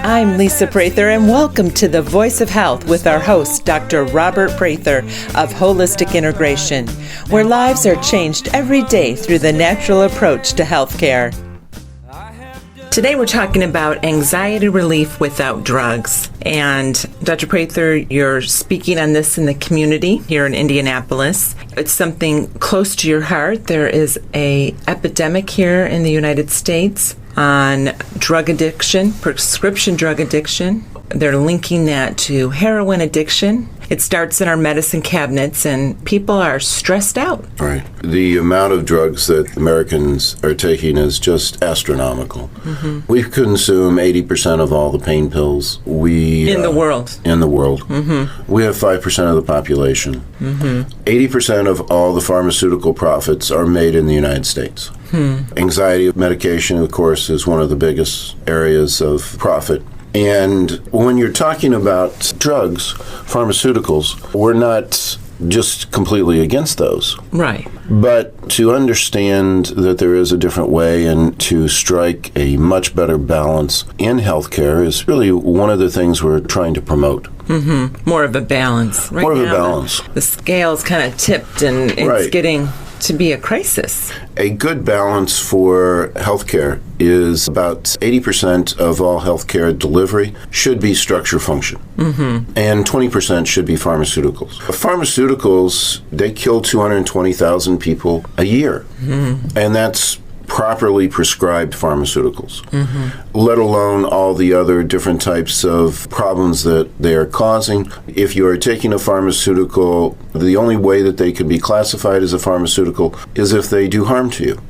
I'm Lisa Prather, and welcome to The Voice of Health with our host, Dr. Robert Prather of Holistic Integration, where lives are changed every day through the natural approach to healthcare. Today we're talking about anxiety relief without drugs. And Dr. Prather, you're speaking on this in the community here in Indianapolis. It's something close to your heart. There is an epidemic here in the United States on drug addiction, prescription drug addiction. They're linking that to heroin addiction. It starts in our medicine cabinets, and people are stressed out. Right. The amount of drugs that Americans are taking is just astronomical. Mm-hmm. We consume 80% of all the pain pills. In the world. In the world. Mm-hmm. We have 5% of the population. Mm-hmm. 80% of all the pharmaceutical profits are made in the United States. Anxiety medication, of course, is one of the biggest areas of profit. And when you're talking about drugs, pharmaceuticals, we're not just completely against those. Right. But to understand that there is a different way and to strike a much better balance in healthcare is really one of the things we're trying to promote. Mm-hmm. More of a balance. Right. More of now, a balance. The scale's kind of tipped, and it's getting to be a crisis. A good balance for healthcare is about 80% of all healthcare delivery should be structure function, and 20% should be pharmaceuticals. Pharmaceuticals, they kill 220,000 people a year, and that's properly prescribed pharmaceuticals, let alone all the other different types of problems that they are causing. If you are taking a pharmaceutical, the only way that they can be classified as a pharmaceutical is if they do harm to you.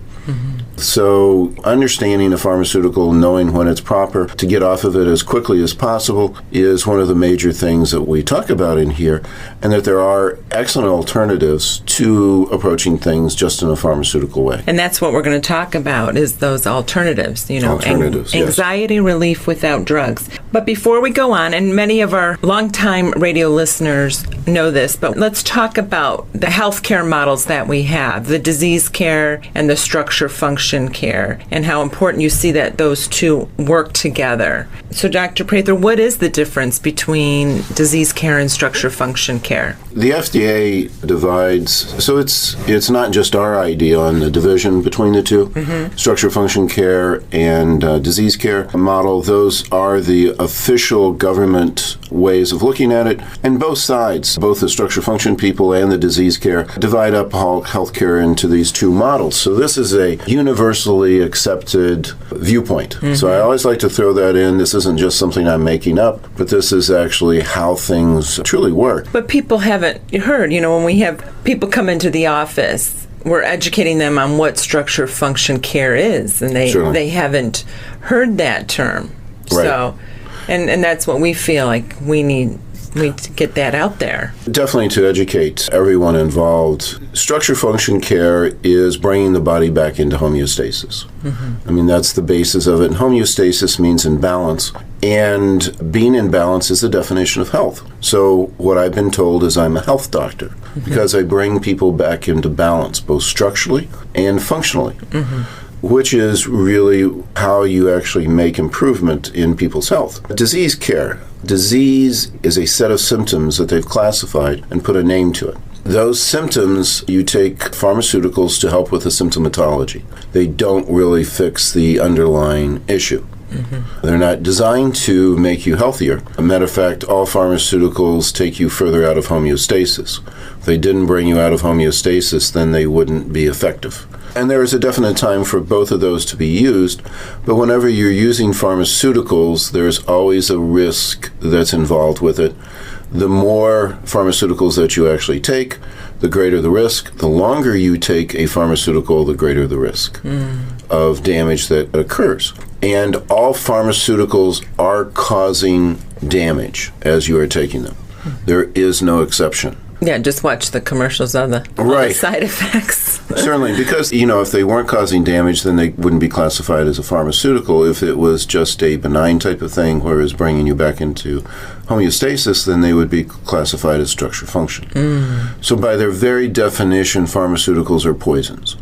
So understanding a pharmaceutical, knowing when it's proper to get off of it as quickly as possible is one of the major things that we talk about in here, and that there are excellent alternatives to approaching things just in a pharmaceutical way. And that's what we're going to talk about, is those alternatives, anxiety relief without drugs. But before we go on, and many of our longtime radio listeners know this, but let's talk about the healthcare models that we have, the disease care and the structure function care, and how important you see that those two work together. So, Dr. Prather, what is the difference between disease care and structure function care? The FDA divides, so it's not just our idea on the division between the two. Structure function care and disease care model, those are the official government ways of looking at it. And both sides, both the structure function people and the disease care, divide up healthcare into these two models. So this is a universally accepted viewpoint. So I always like to throw that in. This isn't just something I'm making up, but this is actually how things truly work. But people haven't heard, when we have people come into the office, we're educating them on what structure function care is, and they haven't heard that term. Right. So, and that's what we feel like we need to get that out there. Definitely to educate everyone involved. Structure function care is bringing the body back into homeostasis. I mean, that's the basis of it. And homeostasis means in balance. And being in balance is the definition of health. So what I've been told is I'm a health doctor because I bring people back into balance, both structurally and functionally. Which is really how you actually make improvement in people's health. Disease care. Disease is a set of symptoms that they've classified and put a name to it. Those symptoms, you take pharmaceuticals to help with the symptomatology. They don't really fix the underlying issue. They're not designed to make you healthier. As a matter of fact, all pharmaceuticals take you further out of homeostasis. If they didn't bring you out of homeostasis, then they wouldn't be effective. And there is a definite time for both of those to be used, but whenever you're using pharmaceuticals, there's always a risk that's involved with it. The more pharmaceuticals that you actually take, the greater the risk. The longer you take a pharmaceutical, the greater the risk of damage that occurs. And all pharmaceuticals are causing damage as you are taking them. There is no exception. Yeah, just watch the commercials on the side effects. Certainly, because, if they weren't causing damage, then they wouldn't be classified as a pharmaceutical. If it was just a benign type of thing where it's bringing you back into homeostasis, then they would be classified as structure function. So by their very definition, pharmaceuticals are poisons.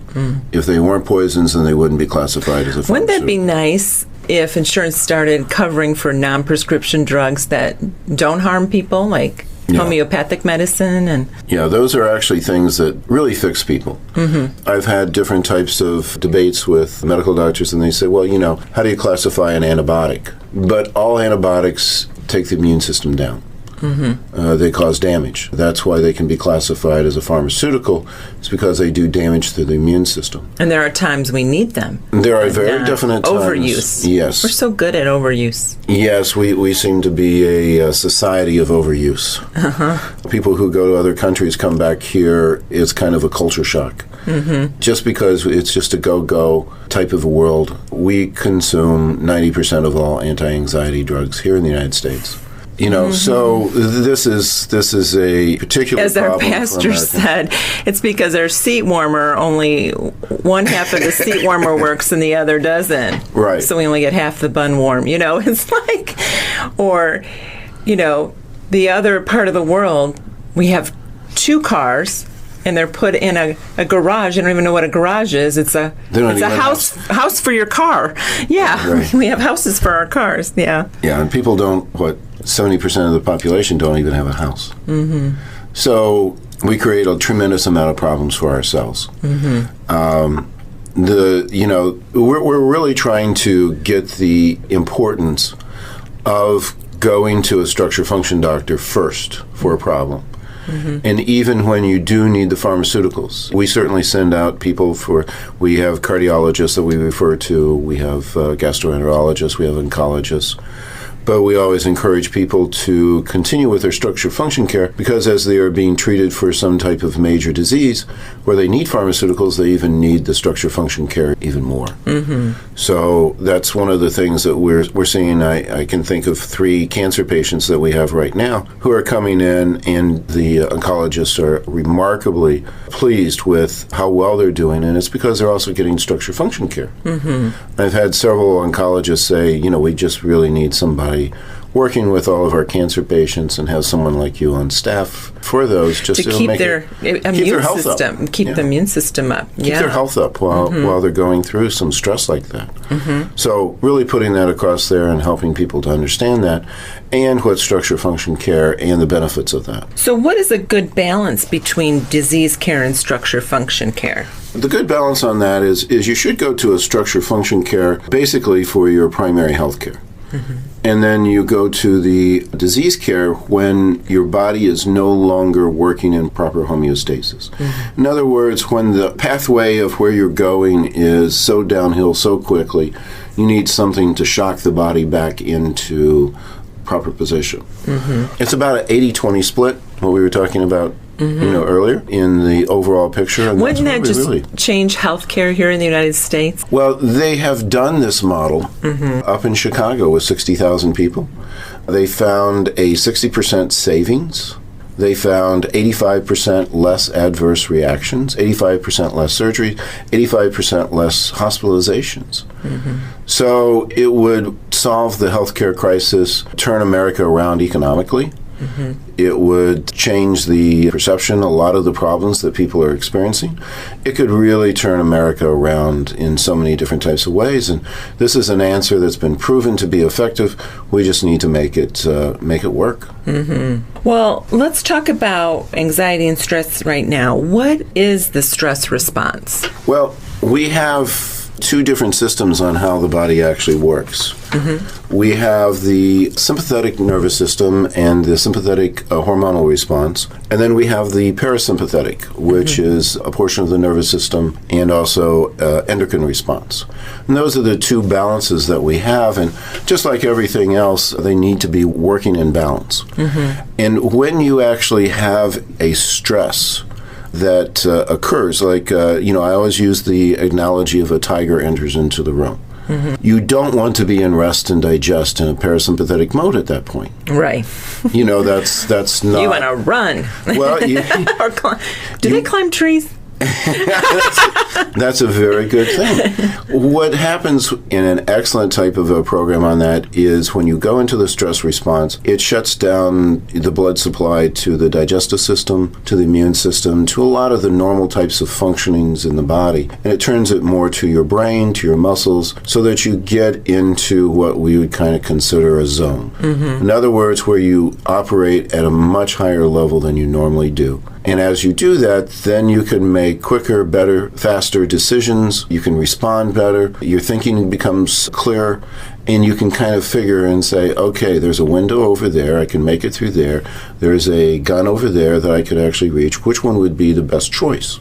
If they weren't poisons, then they wouldn't be classified as a pharmaceutical. Wouldn't that be nice if insurance started covering for non-prescription drugs that don't harm people, like homeopathic medicine? And those are actually things that really fix people. I've had different types of debates with medical doctors, and they say, well, how do you classify an antibiotic? But all antibiotics take the immune system down. They cause damage. That's why they can be classified as a pharmaceutical. It's because they do damage to the immune system. And there are times we need them. There are very definite times. Overuse. Yes. We're so good at overuse. Yes, we seem to be a society of overuse. People who go to other countries come back here, it's kind of a culture shock. Just because it's just a go-go type of a world, we consume 90% of all anti-anxiety drugs here in the United States. So this is a particular As problem. Our pastor said, it's because our seat warmer, only one half of the seat warmer works and the other doesn't. Right. So we only get half the bun warm, It's like, or, the other part of the world, we have 2 cars, and they're put in a garage. I don't even know what a garage is. It's a house for your car. Yeah, right. We have houses for our cars. Yeah. Yeah, and people 70% of the population don't even have a house. So we create a tremendous amount of problems for ourselves. We're really trying to get the importance of going to a structure function doctor first for a problem. And even when you do need the pharmaceuticals, we certainly send out people we have cardiologists that we refer to, we have gastroenterologists, we have oncologists. But we always encourage people to continue with their structure function care because as they are being treated for some type of major disease where they need pharmaceuticals, they even need the structure function care even more. So that's one of the things that we're seeing. I can think of 3 cancer patients that we have right now who are coming in, and the oncologists are remarkably pleased with how well they're doing, and it's because they're also getting structure function care. I've had several oncologists say, we just really need somebody working with all of our cancer patients and have someone like you on staff for those, just to keep their immune system, keep the immune system up. Keep their health up while they're going through some stress like that. So really putting that across there and helping people to understand that and what structure function care and the benefits of that. So what is a good balance between disease care and structure function care? The good balance on that is you should go to a structure function care basically for your primary health care. And then you go to the disease care when your body is no longer working in proper homeostasis. In other words, when the pathway of where you're going is so downhill so quickly, you need something to shock the body back into proper position. It's about an 80-20 split, what we were talking about earlier in the overall picture. And wouldn't that just change healthcare here in the United States? Well, they have done this model up in Chicago with 60,000 people. They found a 60% savings. They found 85% less adverse reactions, 85% less surgery, 85% less hospitalizations. So it would solve the healthcare crisis, turn America around economically. It would change the perception, a lot of the problems that people are experiencing. It could really turn America around in so many different types of ways, and this is an answer that's been proven to be effective. We just need to make it work. Well, let's talk about anxiety and stress right now. What is the stress response? Well, we have 2 different systems on how the body actually works. We have the sympathetic nervous system and the sympathetic hormonal response, and then we have the parasympathetic, which is a portion of the nervous system, and also endocrine response. And those are the 2 balances that we have, and just like everything else, they need to be working in balance. And when you actually have a stress that occurs, like, I always use the analogy of a tiger enters into the room. You don't want to be in rest and digest in a parasympathetic mode at that point. Right. That's not... You want to run. Well, or do they climb trees? That's a very good thing. What happens in an excellent type of a program on that is when you go into the stress response, it shuts down the blood supply to the digestive system, to the immune system, to a lot of the normal types of functionings in the body. And it turns it more to your brain, to your muscles, so that you get into what we would kind of consider a zone. In other words, where you operate at a much higher level than you normally do. And as you do that, then you can make quicker, better, faster decisions. You can respond better. Your thinking becomes clearer. And you can kind of figure and say, okay, there's a window over there. I can make it through there. There's a gun over there that I could actually reach. Which one would be the best choice?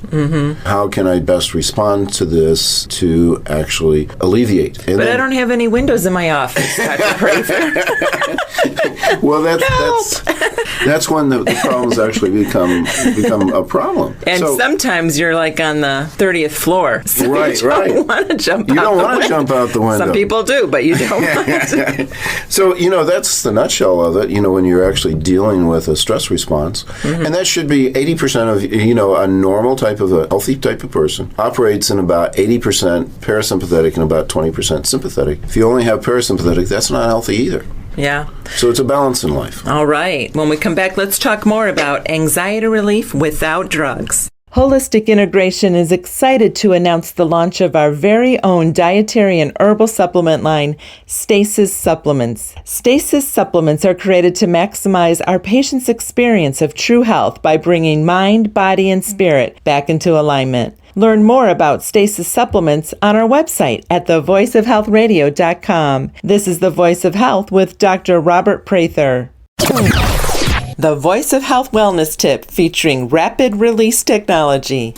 How can I best respond to this to actually alleviate? And But I don't have any windows in my office, Dr. Prather. Well, that's when the problems actually become a problem. And sometimes you're like on the 30th floor. So Right, you right. don't want to jump You out don't the want to window. jump out the window. Some people do, but you don't want to. So, that's the nutshell of it, when you're actually dealing with a stress response. And that should be 80% of, a normal type of a healthy type of person operates in about 80% parasympathetic and about 20% sympathetic. If you only have parasympathetic, that's not healthy either. Yeah. So it's a balance in life. All right. When we come back, let's talk more about anxiety relief without drugs. Holistic Integration is excited to announce the launch of our very own dietary and herbal supplement line, Stasis Supplements. Stasis Supplements are created to maximize our patients' experience of true health by bringing mind, body, and spirit back into alignment. Learn more about Stasis Supplements on our website at thevoiceofhealthradio.com. This is The Voice of Health with Dr. Robert Prather. The Voice of Health Wellness Tip featuring rapid release technology.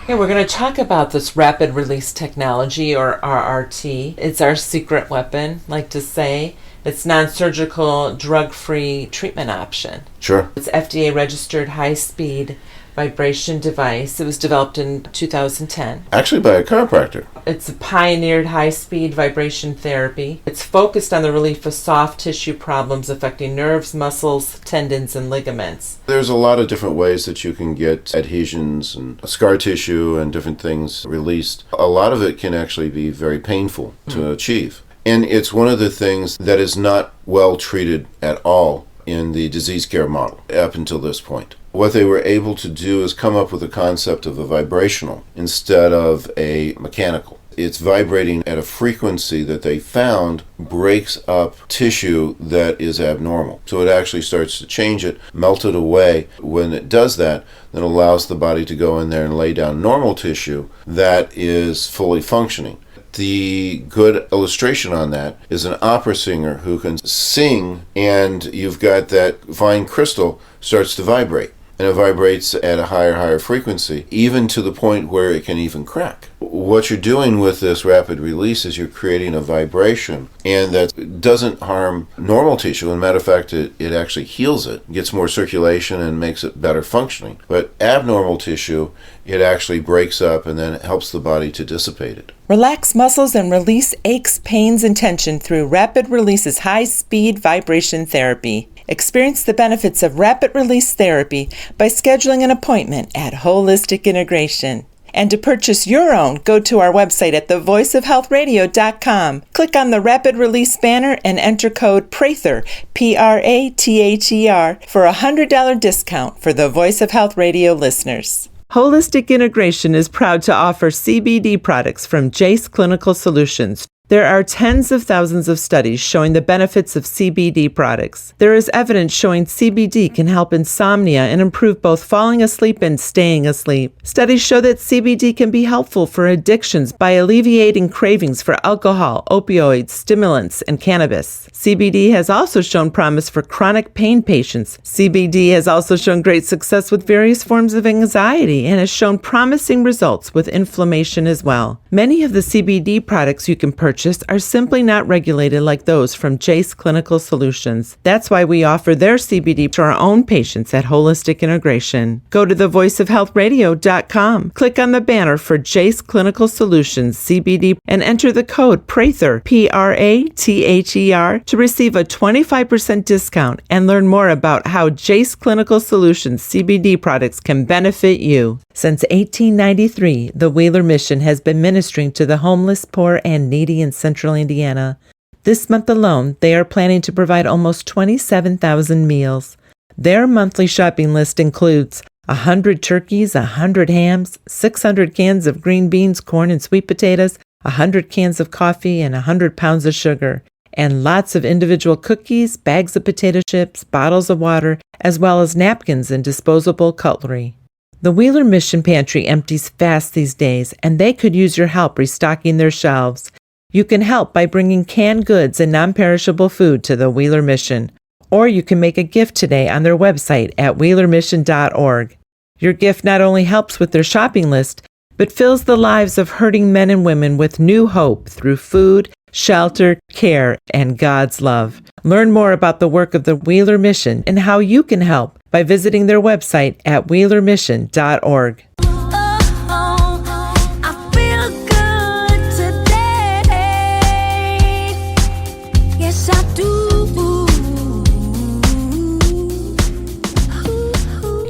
Okay, we're going to talk about this rapid release technology, or RRT. It's our secret weapon, like to say. It's non-surgical, drug-free treatment option. Sure. It's FDA registered high-speed vibration device. It was developed in 2010. Actually by a chiropractor. It's a pioneered high-speed vibration therapy. It's focused on the relief of soft tissue problems affecting nerves, muscles, tendons, and ligaments. There's a lot of different ways that you can get adhesions and scar tissue and different things released. A lot of it can actually be very painful to achieve. And it's one of the things that is not well treated at all in the disease care model up until this point. What they were able to do is come up with a concept of a vibrational instead of a mechanical. It's vibrating at a frequency that they found breaks up tissue that is abnormal. So it actually starts to change it, melt it away. When it does that, then it allows the body to go in there and lay down normal tissue that is fully functioning. The good illustration on that is an opera singer who can sing, and you've got that fine crystal starts to vibrate. And it vibrates at a higher frequency, even to the point where it can even crack. What you're doing with this rapid release is you're creating a vibration, and that doesn't harm normal tissue. As a matter of fact, it actually heals it, gets more circulation, and makes it better functioning. But abnormal tissue, it actually breaks up and then it helps the body to dissipate it. Relax muscles and release aches, pains, and tension through Rapid Release's high-speed vibration therapy. Experience the benefits of rapid release therapy by scheduling an appointment at Holistic Integration. And to purchase your own, go to our website at thevoiceofhealthradio.com. Click on the Rapid Release banner and enter code PRATHER, P-R-A-T-H-E-R, for a $100 discount for the Voice of Health Radio listeners. Holistic Integration is proud to offer CBD products from Jace Clinical Solutions. There are tens of thousands of studies showing the benefits of CBD products. There is evidence showing CBD can help insomnia and improve both falling asleep and staying asleep. Studies show that CBD can be helpful for addictions by alleviating cravings for alcohol, opioids, stimulants, and cannabis. CBD has also shown promise for chronic pain patients. CBD has also shown great success with various forms of anxiety and has shown promising results with inflammation as well. Many of the CBD products you can purchase purchase are simply not regulated like those from Jace Clinical Solutions. That's why we offer their CBD to our own patients at Holistic Integration. Go to thevoiceofhealthradio.com, click on the banner for Jace Clinical Solutions CBD, and enter the code Prather, Prather, to receive a 25% discount and learn more about how Jace Clinical Solutions CBD products can benefit you. Since 1893, the Wheeler Mission has been ministering to the homeless, poor, and needy in central Indiana. This month alone, they are planning to provide almost 27,000 meals. Their monthly shopping list includes 100 turkeys, 100 hams, 600 cans of green beans, corn, and sweet potatoes, 100 cans of coffee, and 100 pounds of sugar, and lots of individual cookies, bags of potato chips, bottles of water, as well as napkins and disposable cutlery. The Wheeler Mission Pantry empties fast these days, and they could use your help restocking their shelves. You can help by bringing canned goods and non-perishable food to the Wheeler Mission, or you can make a gift today on their website at wheelermission.org. Your gift not only helps with their shopping list, but fills the lives of hurting men and women with new hope through food, shelter, care, and God's love. Learn more about the work of the Wheeler Mission and how you can help by visiting their website at wheelermission.org.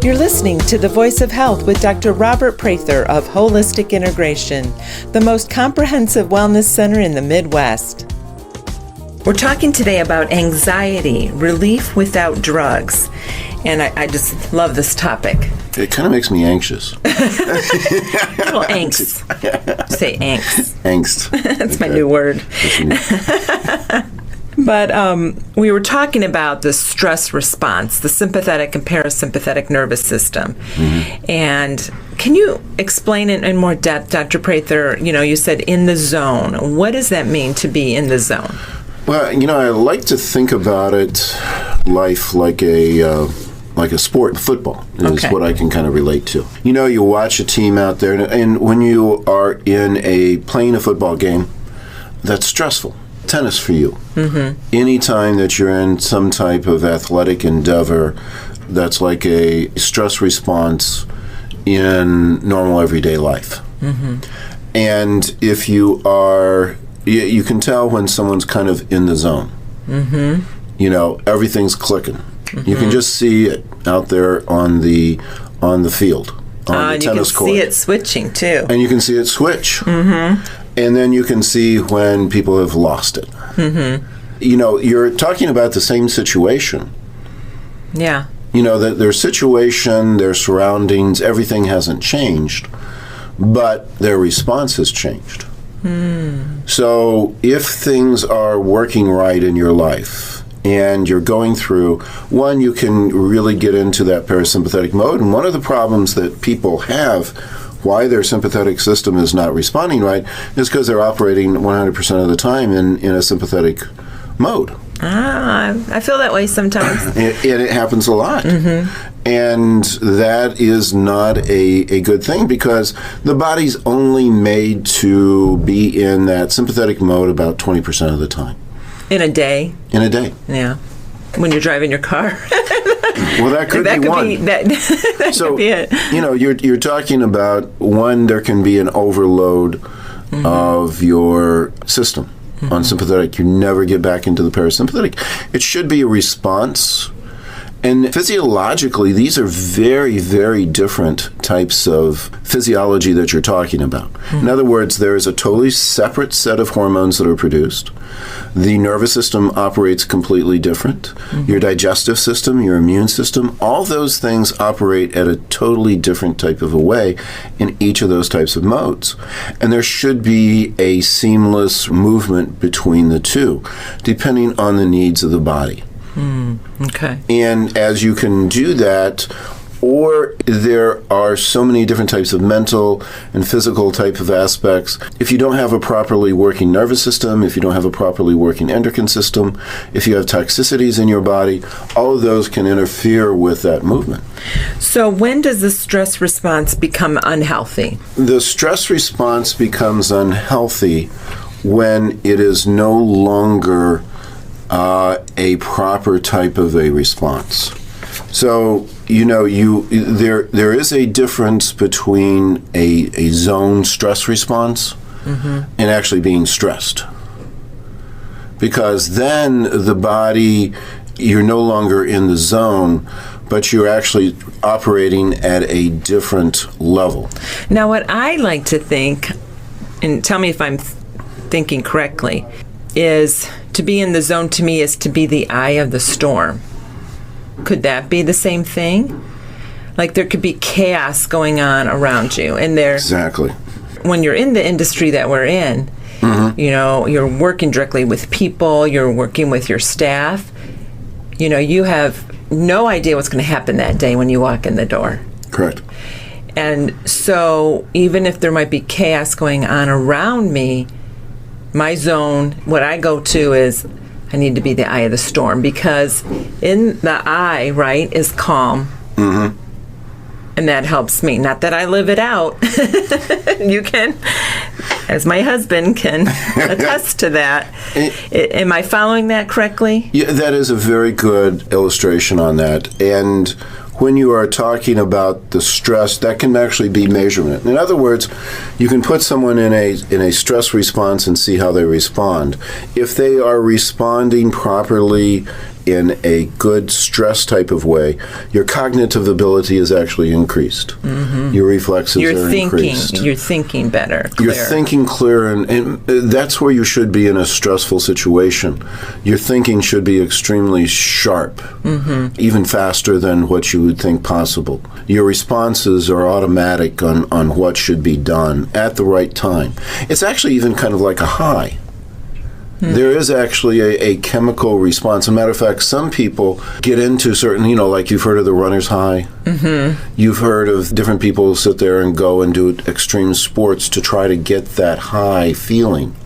You're listening to The Voice of Health with Dr. Robert Prather of Holistic Integration, the most comprehensive wellness center in the Midwest. We're talking today about anxiety, relief without drugs. And I just love this topic. It kind of makes me anxious. A little angst. Say angst. Angst. That's my new word. But we were talking about the stress response, the sympathetic and parasympathetic nervous system. Mm-hmm. And can you explain it in more depth, Dr. Prather? You said in the zone. What does that mean to be in the zone? Well, I like to think about life like a sport. Football is what I can kind of relate to. You watch a team out there, and when you are playing a football game, that's stressful. Tennis for you. Mm-hmm. Anytime that you're in some type of athletic endeavor, that's like a stress response in normal everyday life. Mm-hmm. And if you you can tell when someone's kind of in the zone. Mm-hmm. Everything's clicking. Mm-hmm. You can just see it out there on the field, on the tennis court. You can see it switching too. And you can see it switch. Mm-hmm. And then you can see when people have lost it. Mm-hmm. You're talking about the same situation. Yeah. Their situation, their surroundings, everything hasn't changed, but their response has changed. Mm. So if things are working right in your life and you're going through, one, you can really get into that parasympathetic mode. And one of the problems that people have, why their sympathetic system is not responding right, is because they're operating 100% of the time in a sympathetic mode. I feel that way sometimes. And it happens a lot. Mm-hmm. And that is not a good thing, because the body's only made to be in that sympathetic mode about 20% of the time. In a day? In a day. Yeah. When you're driving your car. Well, that could be one. That could be it. You're talking about, one, there can be an overload mm-hmm. of your system mm-hmm. on sympathetic. You never get back into the parasympathetic. It should be a response. And physiologically, these are very, very different types of physiology that you're talking about. Mm-hmm. In other words, there is a totally separate set of hormones that are produced. The nervous system operates completely different. Mm-hmm. Your digestive system, your immune system, all those things operate at a totally different type of a way in each of those types of modes. And there should be a seamless movement between the two, depending on the needs of the body. Okay. And as you can do that, or there are so many different types of mental and physical type of aspects. If you don't have a properly working nervous system, if you don't have a properly working endocrine system, if you have toxicities in your body, all of those can interfere with that movement. So when does the stress response become unhealthy? The stress response becomes unhealthy when it is no longer a proper type of a response. So, there is a difference between a zone stress response and actually being stressed. Because then the body, you're no longer in the zone, but you're actually operating at a different level. Now, what I like to think, and tell me if I'm thinking correctly, is to be in the zone to me is to be the eye of the storm. Could that be the same thing? Like there could be chaos going on around you, and Exactly. When you're in the industry that we're in, you're working directly with people, you're working with your staff, you have no idea what's going to happen that day when you walk in the door. Correct. And so even if there might be chaos going on around me, my zone, what I go to is I need to be the eye of the storm, because in the eye, right, is calm. And that helps me. Not that I live it out. You can, as my husband can attest to that. Am I following that correctly? Yeah, that is a very good illustration on that. And when you are talking about the stress, that can actually be measurement. In other words, you can put someone in a stress response and see how they respond. If they are responding properly in a good stress type of way, your cognitive ability is actually increased. Your reflexes are increased. You're thinking better, clear. You're thinking clear, and that's where you should be in a stressful situation. Your thinking should be extremely sharp, even faster than what you would think possible. Your responses are automatic on what should be done at the right time. It's actually even kind of like a high. There is actually a chemical response. As a matter of fact, some people get into certain, like you've heard of the runner's high. You've heard of different people who sit there and go and do extreme sports to try to get that high feeling.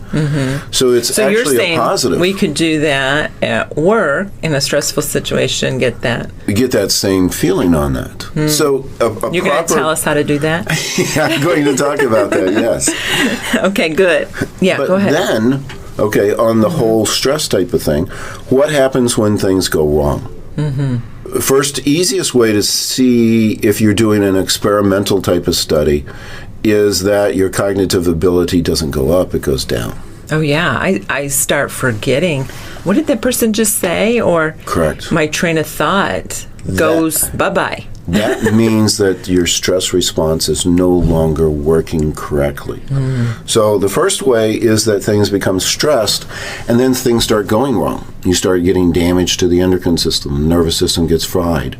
So it's actually you're saying a positive. We could do that at work in a stressful situation, get that. Get that same feeling on that. So you're going to tell us how to do that? Yeah, I'm going to talk about that, yes. Okay, good. Yeah, but go ahead. Then, on the whole stress type of thing, what happens when things go wrong? First, easiest way to see if you're doing an experimental type of study is that your cognitive ability doesn't go up, it goes down. Oh, yeah. I start forgetting. What did that person just say? Or correct. My train of thought goes bye-bye. That means that your stress response is no longer working correctly. So the first way is that things become stressed, and then things start going wrong. You start getting damage to the endocrine system. The nervous system gets fried.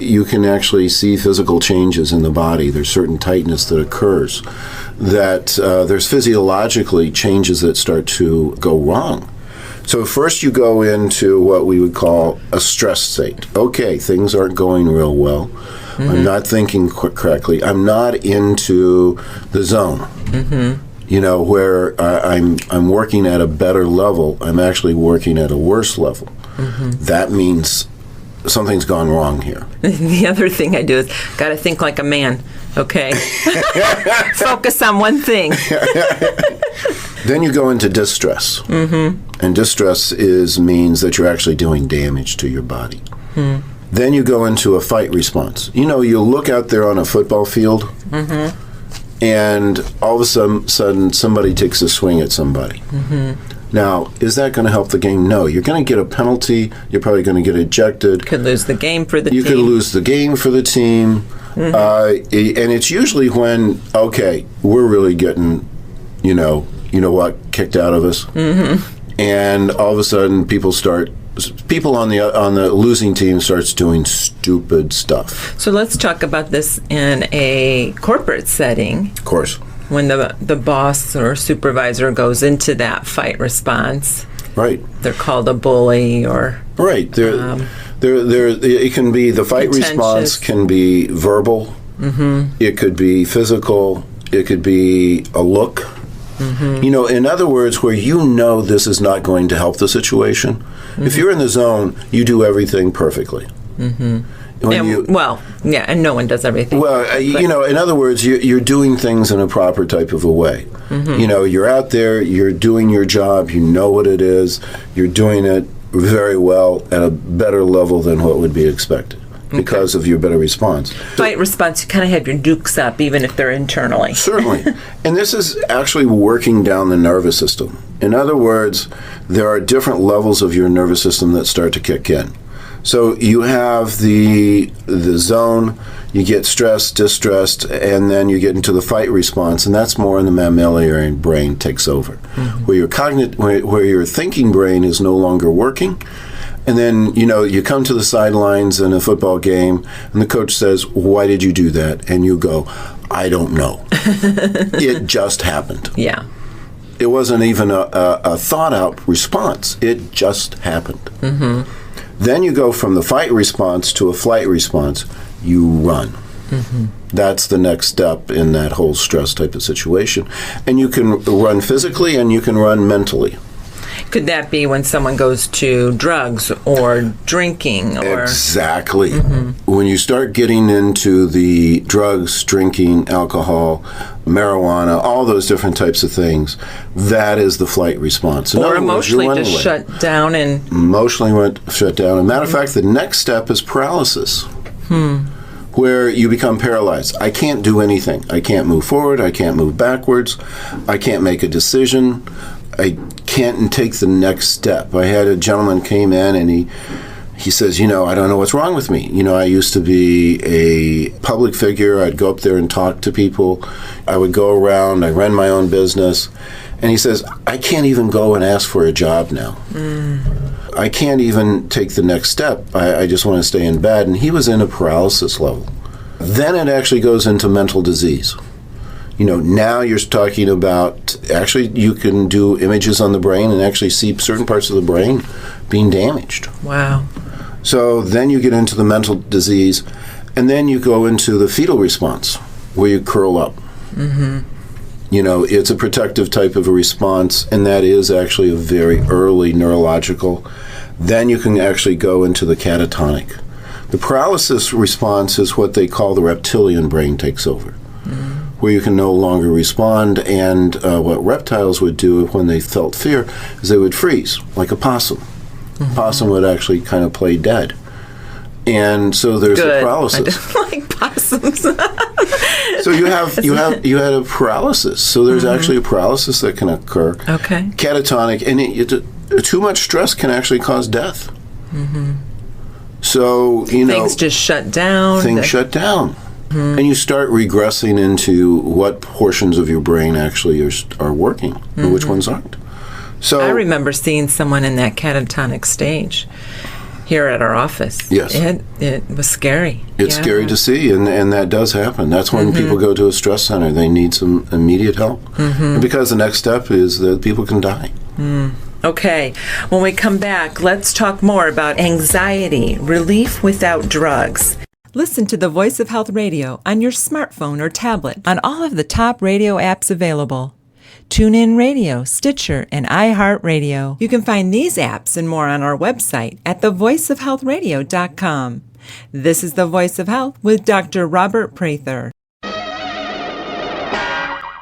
You can actually see physical changes in the body. There's certain tightness that occurs. That there's physiologically changes that start to go wrong. So first you go into what we would call a stress state. Okay, things aren't going real well. I'm not thinking correctly. I'm not into the zone. Where I'm working at a better level. I'm actually working at a worse level. That means something's gone wrong here. The other thing I do is got to think like a man. Okay, focus on one thing. Then you go into distress. And distress means that you're actually doing damage to your body. Then you go into a fight response. You look out there on a football field, and all of a sudden somebody takes a swing at somebody. Now, is that going to help the game? No. You're going to get a penalty. You're probably going to get ejected. Could lose the game for the team. You could lose the game for the team. And it's usually when, we're really getting, kicked out of us. And all of a sudden people on the losing team starts doing stupid stuff. So let's talk about this in a corporate setting. Of course. When the boss or supervisor goes into that fight response. Right. They're called a bully or... Right. It can be, the fight response can be verbal. It could be physical. It could be a look. In other words, where this is not going to help the situation. If you're in the zone, you do everything perfectly. And no one does everything. Well, in other words, you're doing things in a proper type of a way. You're out there, you're doing your job, you know what it is, you're doing it very well at a better level than what would be expected because of your better response. Fight response, you kind of have your dukes up, even if they're internally. Certainly. And this is actually working down the nervous system. In other words, there are different levels of your nervous system that start to kick in. So you have the zone, you get stressed, distressed, and then you get into the fight response, and that's more in the mammalian brain takes over, where your thinking brain is no longer working. And then, you come to the sidelines in a football game, and the coach says, "Why did you do that?" And you go, "I don't know." It just happened. Yeah. It wasn't even a thought-out response. It just happened. Then you go from the fight response to a flight response. You run. That's the next step in that whole stress type of situation. And you can run physically and you can run mentally. Could that be when someone goes to drugs or drinking? Exactly. When you start getting into the drugs, drinking, alcohol, marijuana, all those different types of things, that is the flight response. Or emotionally just shut down and... Emotionally shut down. As a matter of fact, the next step is paralysis. Where you become paralyzed. I can't do anything. I can't move forward. I can't move backwards. I can't make a decision. I can't take the next step. I had a gentleman came in and he says, I don't know what's wrong with me. I used to be a public figure. I'd go up there and talk to people. I would go around. I ran my own business. And he says, I can't even go and ask for a job now. I can't even take the next step. I just want to stay in bed. And he was in a paralysis level. Then it actually goes into mental disease. Now you're talking about, actually, you can do images on the brain and actually see certain parts of the brain being damaged. Wow. So then you get into the mental disease, and then you go into the fetal response, where you curl up. It's a protective type of a response, and that is actually a very early neurological. Then you can actually go into the catatonic. The paralysis response is what they call the reptilian brain takes over, where you can no longer respond, and what reptiles would do when they felt fear is they would freeze, like a possum. A possum would actually kind of play dead. And so there's a paralysis. I don't like possums. So you had a paralysis. So there's actually a paralysis that can occur. Okay. Catatonic, and too much stress can actually cause death. So, things just shut down. Things shut down. And you start regressing into what portions of your brain actually are working and which ones aren't. So I remember seeing someone in that catatonic stage here at our office. Yes. It was scary. It's scary to see, and that does happen. That's when people go to a stress center. They need some immediate help. Because the next step is that people can die. Okay. When we come back, let's talk more about anxiety, relief without drugs. Listen to the Voice of Health Radio on your smartphone or tablet on all of the top radio apps available. TuneIn Radio, Stitcher, and iHeartRadio. You can find these apps and more on our website at thevoiceofhealthradio.com. This is The Voice of Health with Dr. Robert Prather.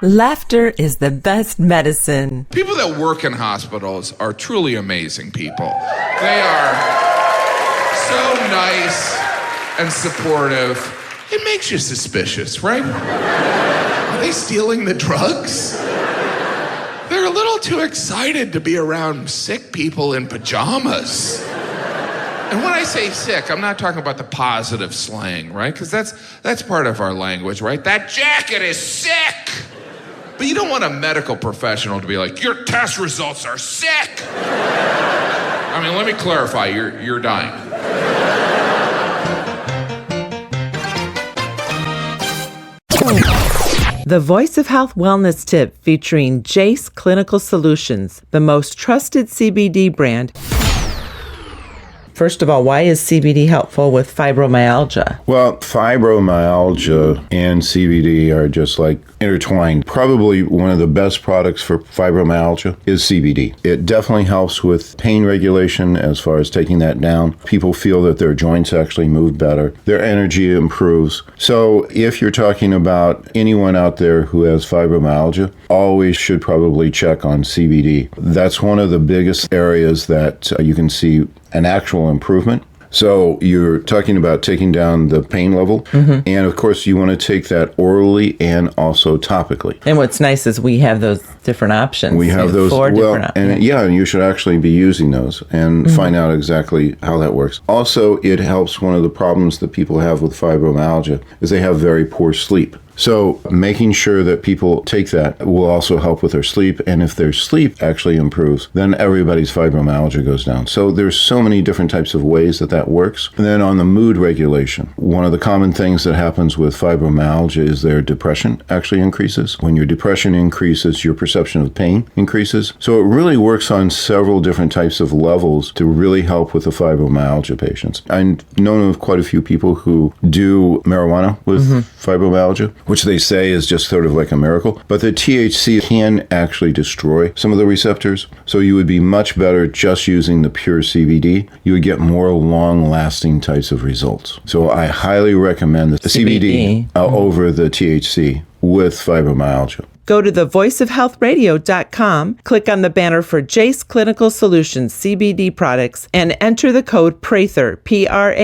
Laughter is the best medicine. People that work in hospitals are truly amazing people. They are so nice and supportive. It makes you suspicious, right? Are they stealing the drugs? They're a little too excited to be around sick people in pajamas. And when I say sick, I'm not talking about the positive slang, right? Because that's part of our language, right? That jacket is sick! But you don't want a medical professional to be like, your test results are sick! I mean, let me clarify, you're dying. The Voice of Health Wellness Tip featuring Jace Clinical Solutions, the most trusted CBD brand. First of all, why is CBD helpful with fibromyalgia? Well, fibromyalgia and CBD are just like intertwined. Probably one of the best products for fibromyalgia is CBD. It definitely helps with pain regulation as far as taking that down. People feel that their joints actually move better. Their energy improves. So if you're talking about anyone out there who has fibromyalgia, always should probably check on CBD. That's one of the biggest areas that you can see an actual improvement. So you're talking about taking down the pain level, and of course you want to take that orally and also topically. And what's nice is we have those different options. We have those, four different options. And yeah, and you should actually be using those and find out exactly how that works. Also, it helps. One of the problems that people have with fibromyalgia is they have very poor sleep. So making sure that people take that will also help with their sleep. And if their sleep actually improves, then everybody's fibromyalgia goes down. So there's so many different types of ways that that works. And then on the mood regulation, one of the common things that happens with fibromyalgia is their depression actually increases. When your depression increases, your perception of pain increases. So it really works on several different types of levels to really help with the fibromyalgia patients. I've known of quite a few people who do marijuana with fibromyalgia, which they say is just sort of like a miracle. But the THC can actually destroy some of the receptors. So you would be much better just using the pure CBD. You would get more long-lasting types of results. So I highly recommend the CBD over the THC with fibromyalgia. Go to thevoiceofhealthradio.com, click on the banner for Jace Clinical Solutions CBD products, and enter the code Prather, Prather,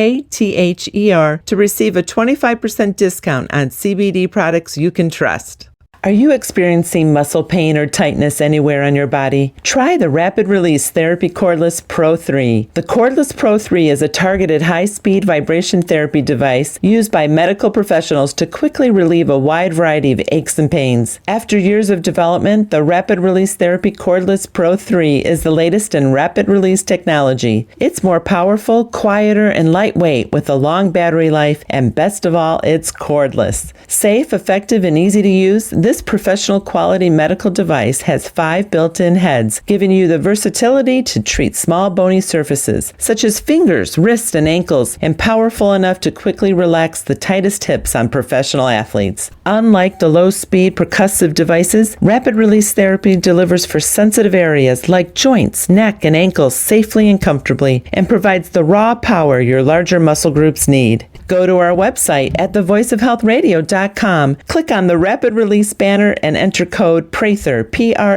to receive a 25% discount on CBD products you can trust. Are you experiencing muscle pain or tightness anywhere on your body? Try the Rapid Release Therapy Cordless Pro 3. The Cordless Pro 3 is a targeted high-speed vibration therapy device used by medical professionals to quickly relieve a wide variety of aches and pains. After years of development, the Rapid Release Therapy Cordless Pro 3 is the latest in rapid release technology. It's more powerful, quieter, and lightweight with a long battery life, and best of all, it's cordless. Safe, effective, and easy to use, this professional quality medical device has 5 built-in heads, giving you the versatility to treat small bony surfaces, such as fingers, wrists, and ankles, and powerful enough to quickly relax the tightest hips on professional athletes. Unlike the low-speed percussive devices, rapid release therapy delivers for sensitive areas like joints, neck, and ankles safely and comfortably, and provides the raw power your larger muscle groups need. Go to our website at thevoiceofhealthradio.com, click on the Rapid Release banner, and enter code Prather, Prather,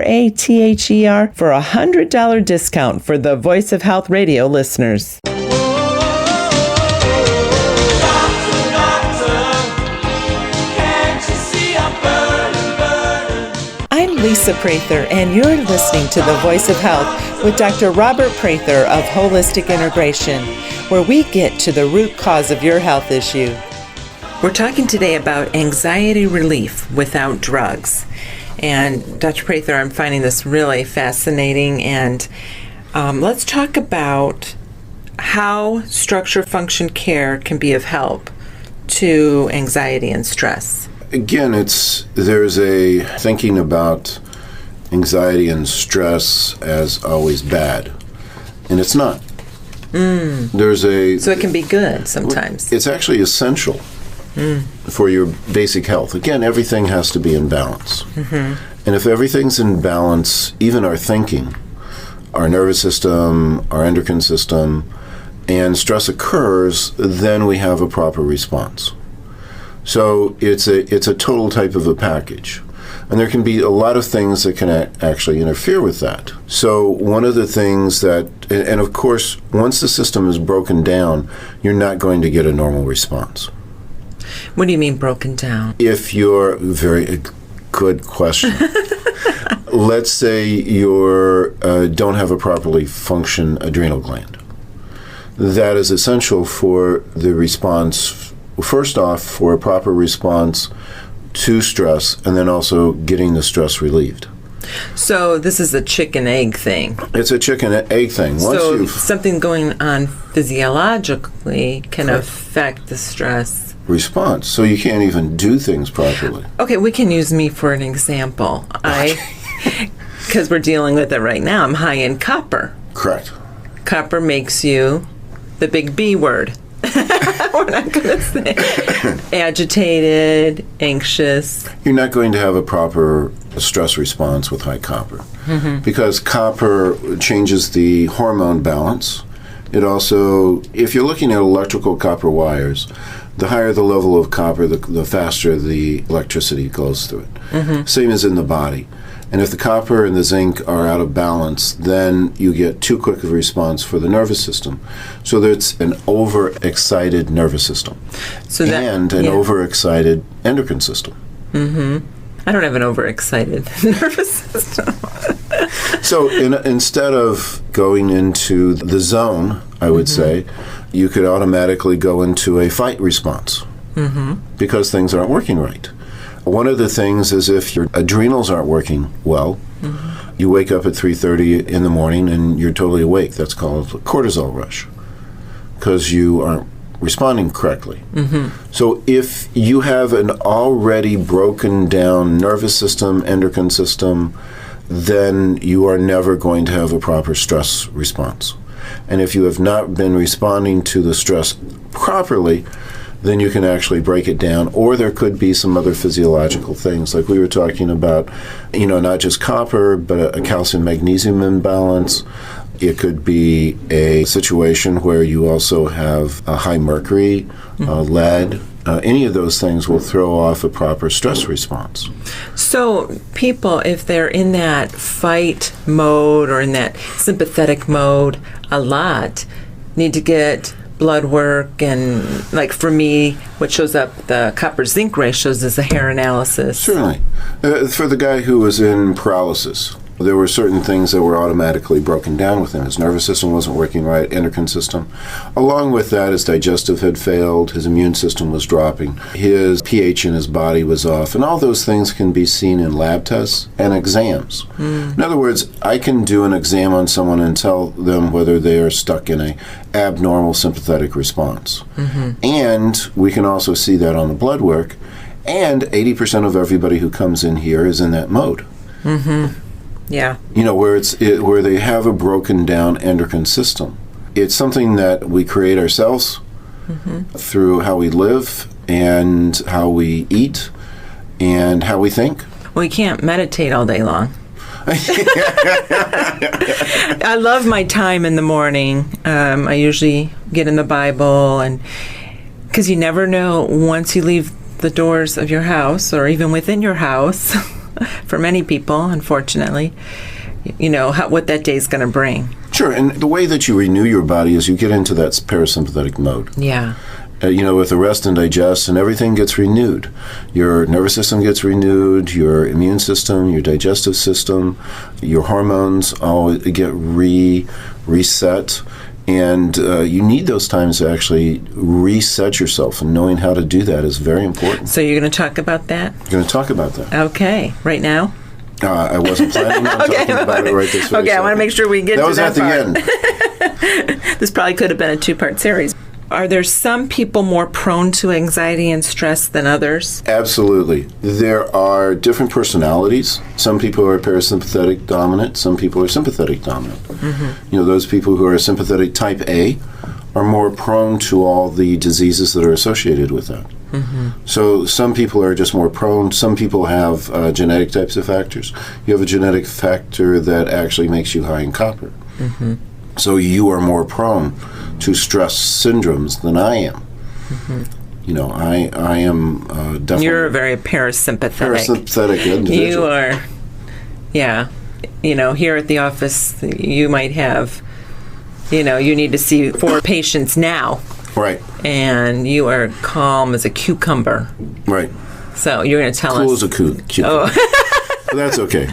for a $100 discount for the Voice of Health Radio listeners. I'm Lisa Prather, and you're listening to The Voice of Health with Dr. Robert Prather of Holistic Integration, where we get to the root cause of your health issue. We're talking today about anxiety relief without drugs. And Dr. Prather, I'm finding this really fascinating. And let's talk about how structure function care can be of help to anxiety and stress. Again, there's a thinking about anxiety and stress as always bad, and it's not. So it can be good sometimes. It's actually essential for your basic health. Again, everything has to be in balance. And if everything's in balance, even our thinking, our nervous system, our endocrine system, and stress occurs, then we have a proper response. So it's a total type of a package. And there can be a lot of things that can actually interfere with that. So one of the things that, and of course, once the system is broken down, you're not going to get a normal response. What do you mean broken down? If you're, very good question. Let's say you don't have a properly function adrenal gland. That is essential for the response, first off, for a proper response to stress, and then also getting the stress relieved. So this is a chicken-egg thing. It's a chicken-egg thing. Something going on physiologically can affect the stress response, so you can't even do things properly. Okay, we can use me for an example. Because we're dealing with it right now, I'm high in copper. Correct. Copper makes you the big B word. We're not going to say agitated, anxious. You're not going to have a proper stress response with high copper because copper changes the hormone balance. It also, if you're looking at electrical copper wires, the higher the level of copper, the faster the electricity goes through it. Same as in the body. And if the copper and the zinc are out of balance, then you get too quick of a response for the nervous system. So there's an overexcited nervous system and an overexcited endocrine system. I don't have an overexcited nervous system. So instead of going into the zone, I would say, you could automatically go into a fight response because things aren't working right. One of the things is if your adrenals aren't working well, you wake up at 3:30 in the morning and you're totally awake. That's called a cortisol rush because you aren't responding correctly. So if you have an already broken down nervous system, endocrine system, then you are never going to have a proper stress response. And if you have not been responding to the stress properly, then you can actually break it down, or there could be some other physiological things, like we were talking about, not just copper, but a calcium-magnesium imbalance. It could be a situation where you also have a high mercury, lead. Any of those things will throw off a proper stress response. So people, if they're in that fight mode or in that sympathetic mode a lot, need to get blood work, and like for me, what shows up, the copper zinc ratios, is a hair analysis. Certainly. For the guy who was in paralysis, there were certain things that were automatically broken down with him. His nervous system wasn't working right, endocrine system. Along with that, his digestive had failed, his immune system was dropping, his pH in his body was off, and all those things can be seen in lab tests and exams. In other words, I can do an exam on someone and tell them whether they are stuck in a abnormal sympathetic response. And we can also see that on the blood work, and 80% of everybody who comes in here is in that mode. Yeah. Where they have a broken down endocrine system. It's something that we create ourselves through how we live and how we eat and how we think. Well, you can't meditate all day long. I love my time in the morning. I usually get in the Bible, and because you never know, once you leave the doors of your house or even within your house, for many people, unfortunately, what that day's going to bring. Sure, and the way that you renew your body is you get into that parasympathetic mode. Yeah. With the rest and digest, and everything gets renewed. Your nervous system gets renewed, your immune system, your digestive system, your hormones all get reset. And you need those times to actually reset yourself, and knowing how to do that is very important. So you're going to talk about that? I'm going to talk about that. Okay. Right now? I wasn't planning on talking about it right this very Okay, I want to make sure we get to that part. That was at the end. This probably could have been a 2-part series. Are there some people more prone to anxiety and stress than others? Absolutely. There are different personalities. Some people are parasympathetic dominant. Some people are sympathetic dominant. Those people who are sympathetic type A are more prone to all the diseases that are associated with that. So some people are just more prone. Some people have genetic types of factors. You have a genetic factor that actually makes you high in copper. So you are more prone to stress syndromes than I am. I am definitely... You're a very parasympathetic individual. You are, yeah. Here at the office, you might have, you need to see 4 patients now. Right. And you are calm as a cucumber. Right. So you're going to tell us... Cool as a cucumber. Oh. That's okay.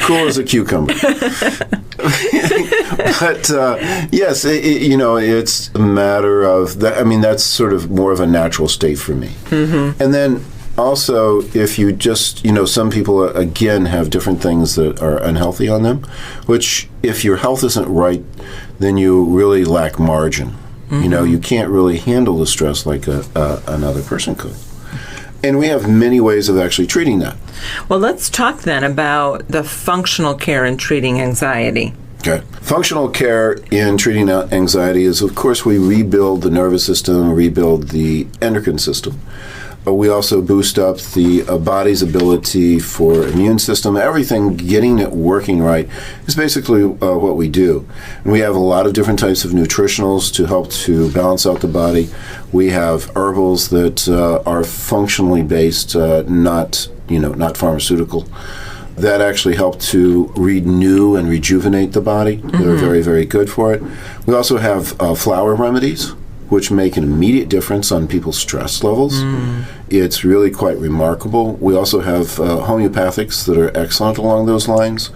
Cool as a cucumber. But yes, it's a matter of that. I mean, that's sort of more of a natural state for me. And then also, if you just, some people again have different things that are unhealthy on them, which if your health isn't right, then you really lack margin. You can't really handle the stress like another person could. And we have many ways of actually treating that. Well, let's talk then about the functional care in treating anxiety. Okay. Functional care in treating anxiety is, of course, we rebuild the nervous system, rebuild the endocrine system. But we also boost up the body's ability for immune system. Everything, getting it working right is basically what we do. And we have a lot of different types of nutritionals to help to balance out the body. We have herbals that are functionally based, not pharmaceutical, that actually help to renew and rejuvenate the body. They're very, very good for it. We also have flower remedies, which make an immediate difference on people's stress levels. It's really quite remarkable. We also have homeopathics that are excellent along those lines.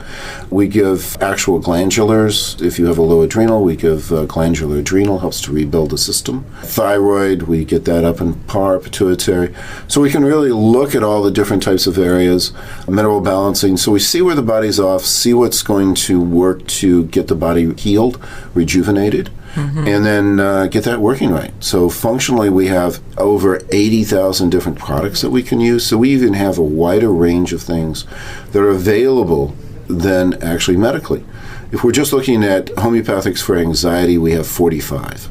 We give actual glandulars. If you have a low adrenal, we give glandular adrenal, helps to rebuild the system. Thyroid, we get that up in par, pituitary. So we can really look at all the different types of areas, mineral balancing. So we see where the body's off, see what's going to work to get the body healed, rejuvenated. And then get that working right. So functionally, we have over 80,000 different products that we can use. So we even have a wider range of things that are available than actually medically. If we're just looking at homeopathics for anxiety, we have 45.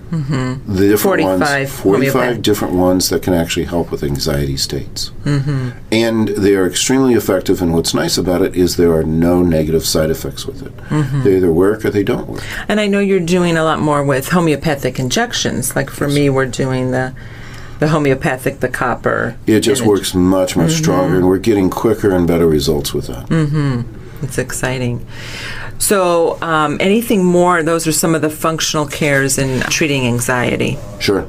The different 45 different ones that can actually help with anxiety states. And they are extremely effective, and what's nice about it is there are no negative side effects with it. They either work or they don't work. And I know you're doing a lot more with homeopathic injections. Like for me, we're doing the homeopathic, the copper. It just works much, much stronger, and we're getting quicker and better results with that. It's exciting. So anything more, those are some of the functional cares in treating anxiety. Sure.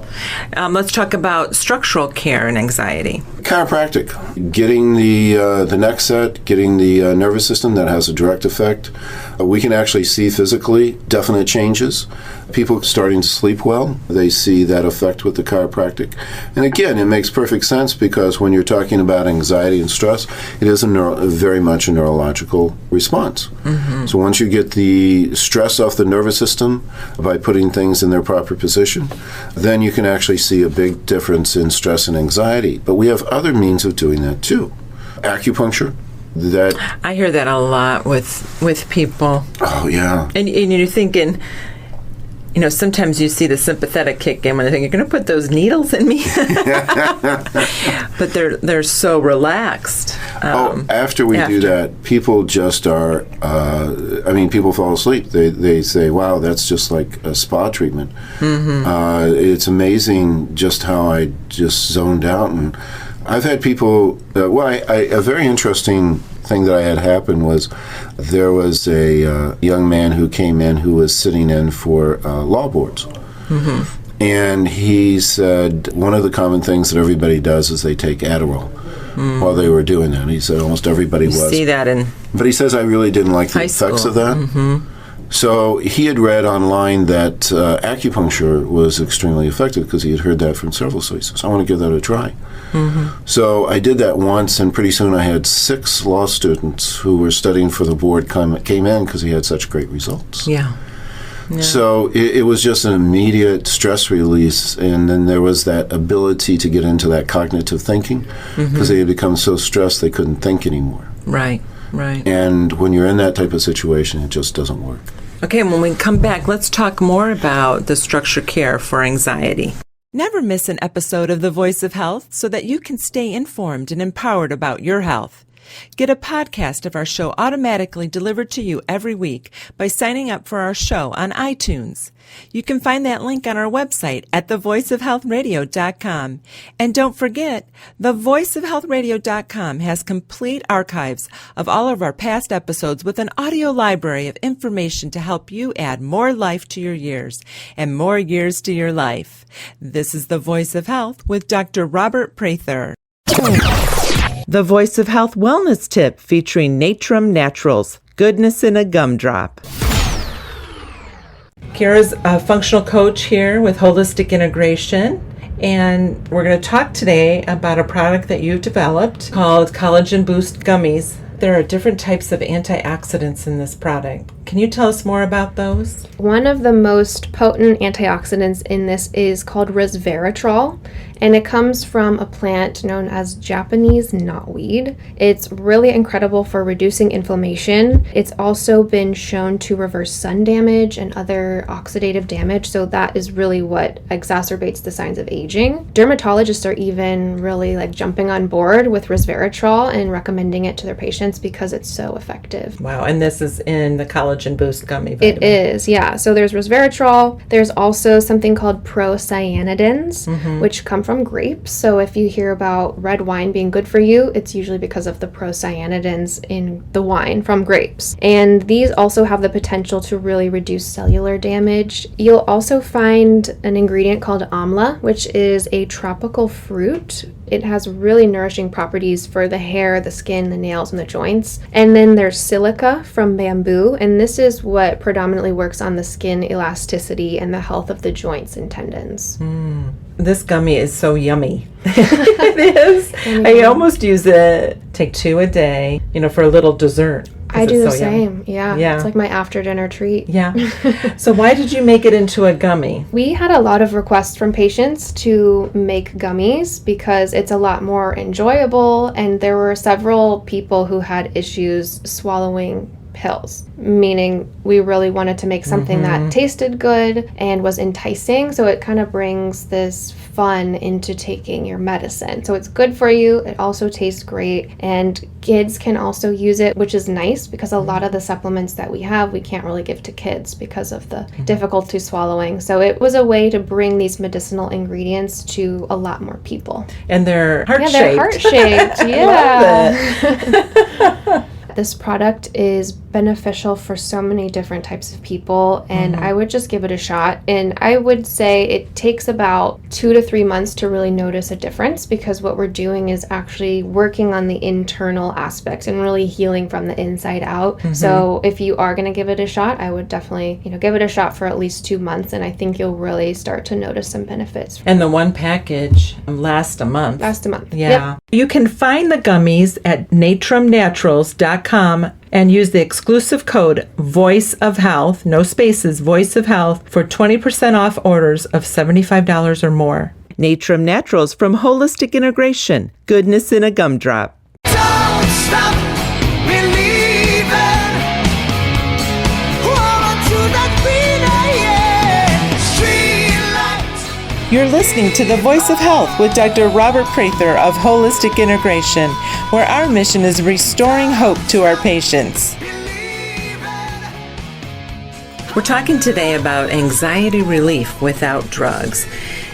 Let's talk about structural care in anxiety. Chiropractic, getting the neck set, getting the nervous system, that has a direct effect. We can actually see physically definite changes. People starting to sleep well, they see that effect with the chiropractic. And again, it makes perfect sense because when you're talking about anxiety and stress, it is very much a neurological response. So once you get the stress off the nervous system by putting things in their proper position, then you can actually see a big difference in stress and anxiety. But we have other means of doing that too. Acupuncture. I hear that a lot with people. Oh, yeah. And you're thinking, sometimes you see the sympathetic kick in when they think, you're going to put those needles in me? But they're so relaxed. After we do that, people just are, people fall asleep. They say, wow, that's just like a spa treatment. It's amazing just how I just zoned out. And I've had people, a very interesting thing that I had happen was there was a young man who came in who was sitting in for law boards. And he said one of the common things that everybody does is they take Adderall while they were doing that. He said almost everybody was. See that in But he says I really didn't like the effects of that. So he had read online that acupuncture was extremely effective because he had heard that from several sources. I want to give that a try. So I did that once, and pretty soon I had 6 law students who were studying for the board came in because he had such great results. So it was just an immediate stress release, and then there was that ability to get into that cognitive thinking because they had become so stressed they couldn't think anymore. Right. And when you're in that type of situation, it just doesn't work. Okay, when we come back, let's talk more about the structured care for anxiety. Never miss an episode of The Voice of Health so that you can stay informed and empowered about your health. Get a podcast of our show automatically delivered to you every week by signing up for our show on iTunes. You can find that link on our website at thevoiceofhealthradio.com. And don't forget, thevoiceofhealthradio.com has complete archives of all of our past episodes with an audio library of information to help you add more life to your years and more years to your life. This is The Voice of Health with Dr. Robert Prather. The Voice of Health Wellness Tip featuring Natrum Naturals, goodness in a gumdrop. Kara's a functional coach here with Holistic Integration, and we're going to talk today about a product that you've developed called Collagen Boost Gummies. There are different types of antioxidants in this product. Can you tell us more about those? One of the most potent antioxidants in this is called resveratrol, and it comes from a plant known as Japanese knotweed. It's really incredible for reducing inflammation. It's also been shown to reverse sun damage and other oxidative damage, so that is really what exacerbates the signs of aging. Dermatologists are even really jumping on board with resveratrol and recommending it to their patients because it's so effective. Wow, and this is in the Collagen Boost gummy vitamin. It is, yeah. So there's resveratrol. There's also something called procyanidins, which come from grapes. So if you hear about red wine being good for you, it's usually because of the procyanidins in the wine from grapes. And these also have the potential to really reduce cellular damage. You'll also find an ingredient called amla, which is a tropical fruit. It has really nourishing properties for the hair, the skin, the nails, and the joints. And then there's silica from bamboo, and this is what predominantly works on the skin elasticity and the health of the joints and tendons. This gummy is so yummy. It is. I almost use it, take 2 a day, for a little dessert. I do the so same. Yeah. It's like my after dinner treat. Yeah. So why did you make it into a gummy? We had a lot of requests from patients to make gummies because it's a lot more enjoyable, and there were several people who had issues swallowing pills, meaning we really wanted to make something that tasted good and was enticing, so it kind of brings this fun into taking your medicine. So it's good for you, it also tastes great, and kids can also use it, which is nice because a lot of the supplements that we have, we can't really give to kids because of the difficulty swallowing. So it was a way to bring these medicinal ingredients to a lot more people. And they're heart-shaped. Yeah, they're heart-shaped. I love it. This product is beneficial for so many different types of people, and I would just give it a shot. And I would say it takes about 2 to 3 months to really notice a difference, because what we're doing is actually working on the internal aspects and really healing from the inside out. So if you are going to give it a shot, I would definitely, give it a shot for at least 2 months, and I think you'll really start to notice some benefits. And the one package lasts a month. Yeah. Yep. You can find the gummies at natrumnaturals.com and use the exclusive code Voice of Health, no spaces, Voice of Health, for 20% off orders of $75 or more. Natrum Naturals from Holistic Integration. Goodness in a gumdrop. Don't stop believing. Hold on to that feeling, yeah. Street lights. You're listening to The Voice of Health with Dr. Robert Prather of Holistic Integration, where our mission is restoring hope to our patients. We're talking today about anxiety relief without drugs.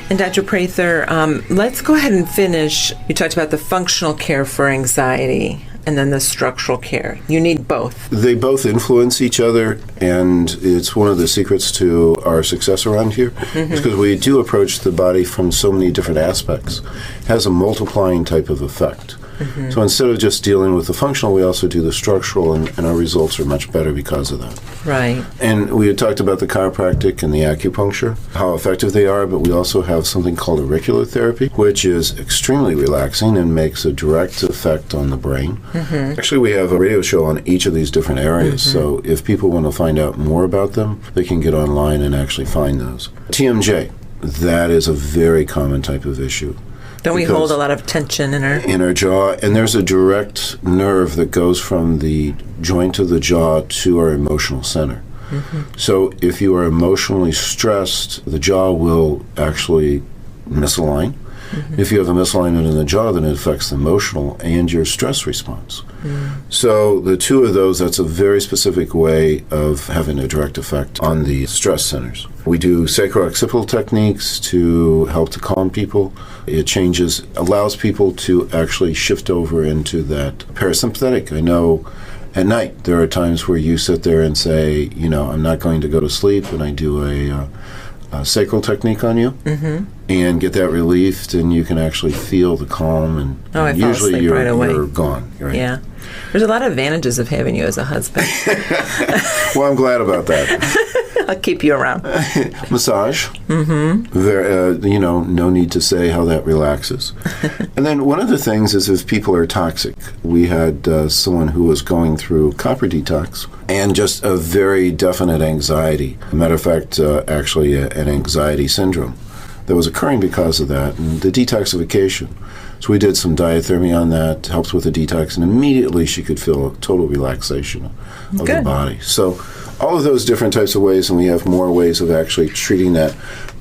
And Dr. Prather, let's go ahead and finish. You talked about the functional care for anxiety and then the structural care. You need both. They both influence each other, and it's one of the secrets to our success around here, because we do approach the body from so many different aspects. It has a multiplying type of effect. So instead of just dealing with the functional, we also do the structural, and our results are much better because of that. Right. And we had talked about the chiropractic and the acupuncture, how effective they are, but we also have something called auricular therapy, which is extremely relaxing and makes a direct effect on the brain. Actually, we have a radio show on each of these different areas, so if people want to find out more about them, they can get online and actually find those. TMJ, that is a very common type of issue. Don't we hold a lot of tension in our jaw? And there's a direct nerve that goes from the joint of the jaw to our emotional center. So if you are emotionally stressed, the jaw will actually misalign. If you have a misalignment in the jaw, then it affects the emotional and your stress response. So the two of those, that's a very specific way of having a direct effect on the stress centers. We do sacro-occipital techniques to help to calm people. It allows people to actually shift over into that parasympathetic. I know at night there are times where you sit there and say, I'm not going to go to sleep, and I do a sacral technique on you and get that relieved, and you can actually feel the calm, and usually you're gone. Right? Yeah. There's a lot of advantages of having you as a husband. Well, I'm glad about that. I'll keep you around. Massage. No need to say how that relaxes. And then one of the things is if people are toxic. We had someone who was going through copper detox and just a very definite anxiety. Matter of fact, actually an anxiety syndrome that was occurring because of that, and the detoxification. So we did some diathermy on that, helped with the detox, and immediately she could feel a total relaxation of the body. So all of those different types of ways, and we have more ways of actually treating that,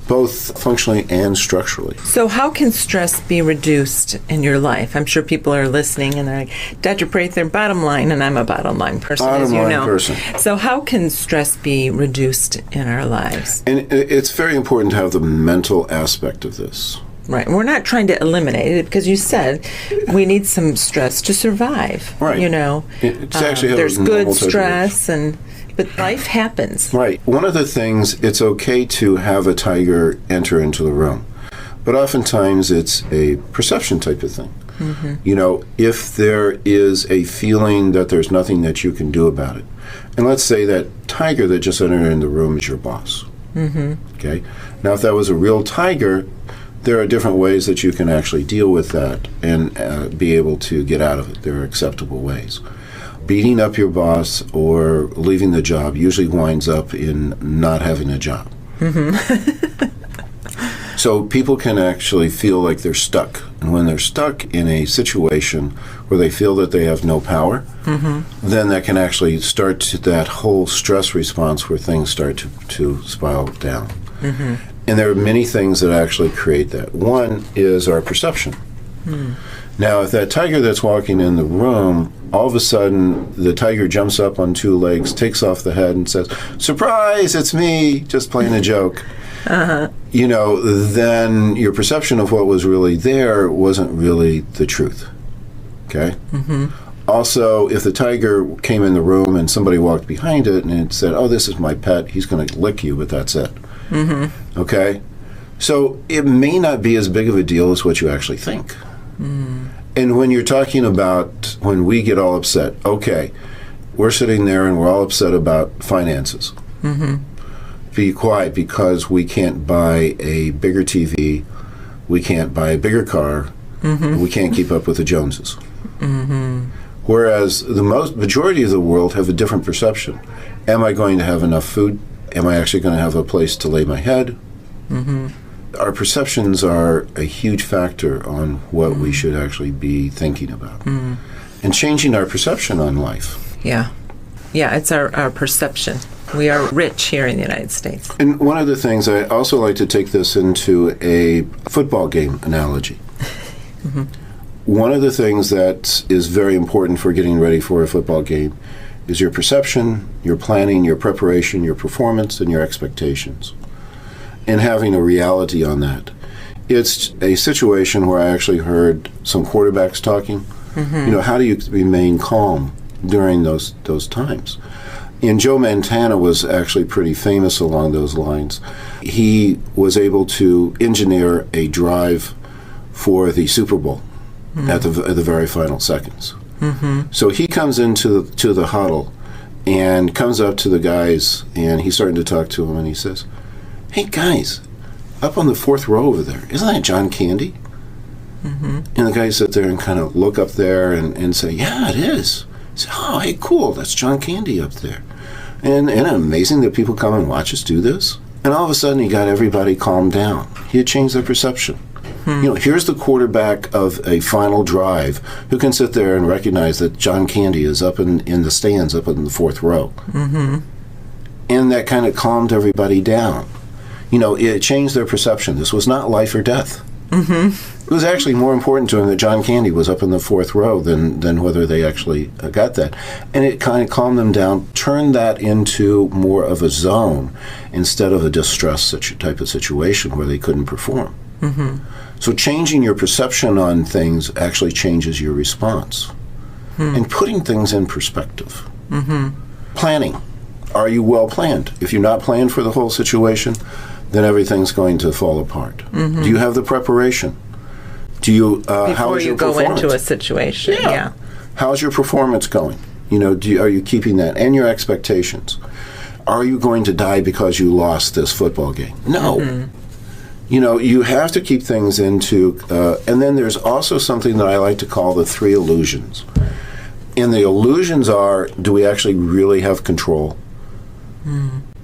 both functionally and structurally. So how can stress be reduced in your life? I'm sure people are listening and they're like, Dr. Prather, bottom line, and I'm a bottom line person, as you know. Person. So how can stress be reduced in our lives? And it's very important to have the mental aspect of this. Right. We're not trying to eliminate it because you said we need some stress to survive. Right. It's actually there's good stress, but life happens. Right. One of the things, it's okay to have a tiger enter into the room, but oftentimes it's a perception type of thing. If there is a feeling that there's nothing that you can do about it, and let's say that tiger that just entered in the room is your boss. Okay. Now, if that was a real tiger, there are different ways that you can actually deal with that and be able to get out of it. There are acceptable ways. Beating up your boss or leaving the job usually winds up in not having a job. So people can actually feel like they're stuck. And when they're stuck in a situation where they feel that they have no power, then that can actually start that whole stress response where things start to spiral down. And there are many things that actually create that. One is our perception. Now, if that tiger that's walking in the room, all of a sudden the tiger jumps up on two legs, takes off the head and says, "Surprise, it's me," just playing a joke. Then your perception of what was really there wasn't really the truth. Okay? Also, if the tiger came in the room and somebody walked behind it and it said, "Oh, this is my pet, he's going to lick you," but that's it. Okay? So it may not be as big of a deal as what you actually think. And when you're talking about when we get all upset, okay, we're sitting there and we're all upset about finances. Be quiet because we can't buy a bigger TV, we can't buy a bigger car, we can't keep up with the Joneses. Whereas the majority of the world have a different perception. Am I going to have enough food? Am I actually going to have a place to lay my head? Our perceptions are a huge factor on what we should actually be thinking about. And changing our perception on life. Yeah, it's our perception. We are rich here in the United States. And one of the things, I also like to take this into a football game analogy. One of the things that is very important for getting ready for a football game is your perception, your planning, your preparation, your performance, and your expectations. And having a reality on that. It's a situation where I actually heard some quarterbacks talking. How do you remain calm during those times? And Joe Montana was actually pretty famous along those lines. He was able to engineer a drive for the Super Bowl at the very final seconds. So he comes into the huddle and comes up to the guys, and he's starting to talk to them, and he says, "Hey guys, up on the fourth row over there, isn't that John Candy?" And the guys sit there and kind of look up there and say, "Yeah, it is." He said, "Oh, hey, cool, that's John Candy up there." And isn't it amazing that people come and watch us do this? And all of a sudden he got everybody calmed down. He had changed their perception. Here's the quarterback of a final drive who can sit there and recognize that John Candy is up in the stands up in the fourth row. And that kind of calmed everybody down. It changed their perception. This was not life or death. It was actually more important to him that John Candy was up in the fourth row than whether they actually got that. And it kind of calmed them down, turned that into more of a zone instead of a distress type of situation where they couldn't perform. So changing your perception on things actually changes your response. And putting things in perspective. Planning. Are you well planned? If you're not planned for the whole situation, then everything's going to fall apart. Do you have the preparation? Do you how is your before you go into a performance? situation? Yeah. How's your performance going? Are you keeping that and your expectations? are you going to die because you lost this football game? No. You know, you have to keep things into, and then there's also something that I like to call the 3 illusions. And the illusions are, do we actually really have control?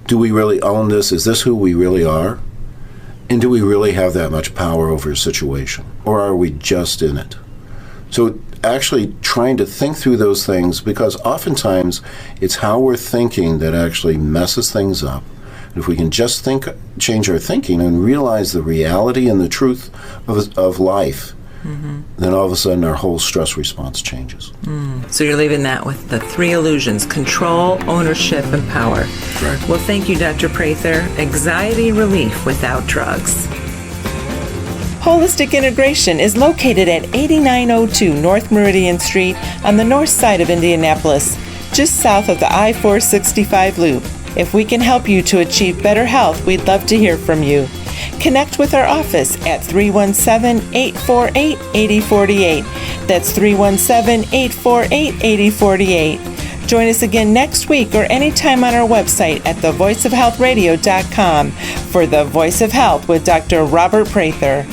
Do we really own this? Is this who we really are? And do we really have that much power over a situation? Or are we just in it? So actually trying to think through those things, because oftentimes it's how we're thinking that actually messes things up. If we can just change our thinking and realize the reality and the truth of life, then all of a sudden our whole stress response changes. So you're leaving that with the 3 illusions: control, ownership, and power. Right. Well, thank you, Dr. Prather. Anxiety relief without drugs. Holistic Integration is located at 8902 North Meridian Street on the north side of Indianapolis, just south of the I-465 loop. If we can help you to achieve better health, we'd love to hear from you. Connect with our office at 317-848-8048. That's 317-848-8048. Join us again next week or anytime on our website at thevoiceofhealthradio.com for The Voice of Health with Dr. Robert Prather.